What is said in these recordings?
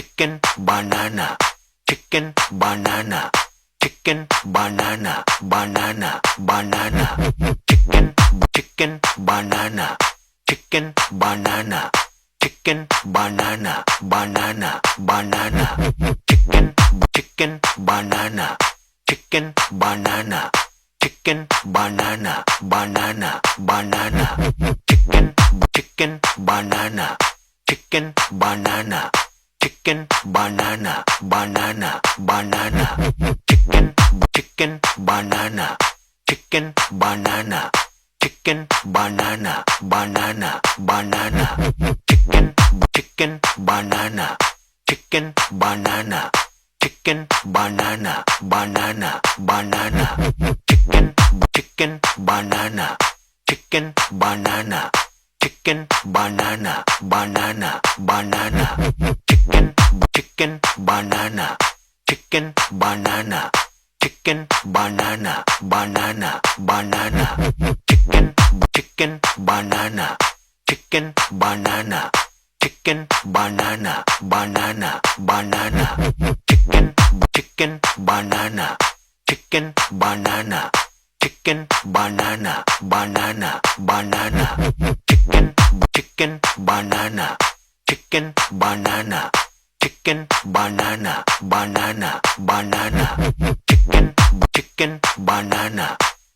chicken banana chicken banana chicken banana banana banana chicken chicken banana chicken banana chicken banana banana banana chicken chicken banana chicken banana chicken banana banana banana chicken chicken banana chicken banana chicken banana banana banana chicken chicken banana chicken banana chicken banana banana banana chicken chicken banana chicken banana chicken banana banana banana chicken chicken banana chicken banana chicken banana banana banana chicken chicken banana chicken banana chicken banana banana banana chicken chicken banana chicken banana chicken banana banana banana chicken chicken banana chicken banana chicken banana banana banana chicken chicken banana chicken banana chicken banana banana banana chicken chicken banana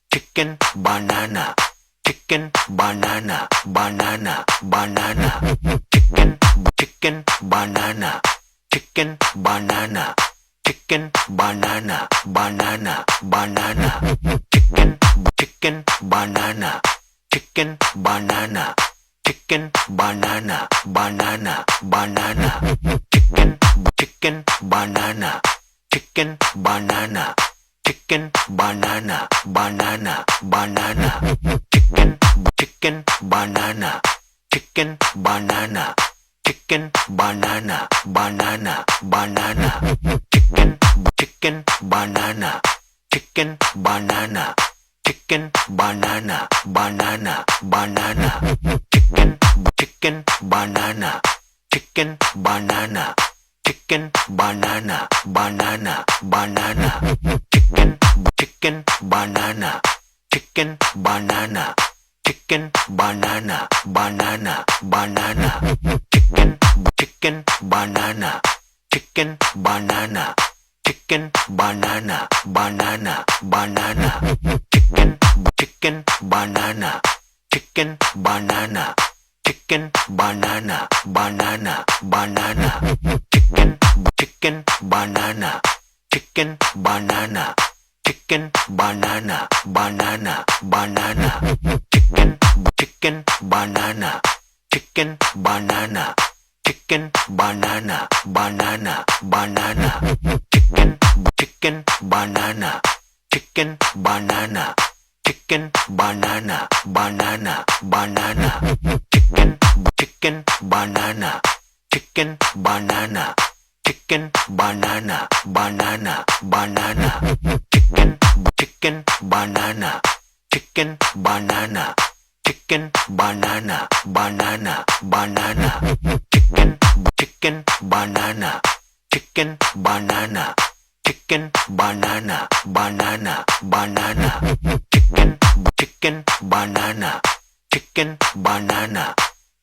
chicken banana chicken banana banana banana chicken chicken banana chicken banana chicken banana banana banana chicken chicken banana chicken banana chicken banana banana banana chicken chicken banana chicken banana chicken banana banana banana chicken chicken banana chicken banana chicken banana banana banana chicken chicken banana chicken banana chicken banana banana banana chicken chicken banana chicken banana chicken banana banana banana chicken chicken banana chicken banana chicken banana banana banana chicken chicken banana chicken banana chicken banana banana banana chicken chicken banana chicken banana chicken banana banana banana chicken chicken banana chicken banana chicken banana banana banana chicken chicken banana chicken banana chicken banana banana banana chicken chicken banana chicken banana chicken banana banana banana chicken chicken banana chicken banana chicken banana banana banana chicken chicken banana chicken banana chicken banana banana banana chicken chicken banana chicken banana chicken banana banana banana chicken chicken banana chicken banana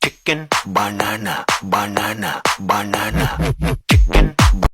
chicken banana banana banana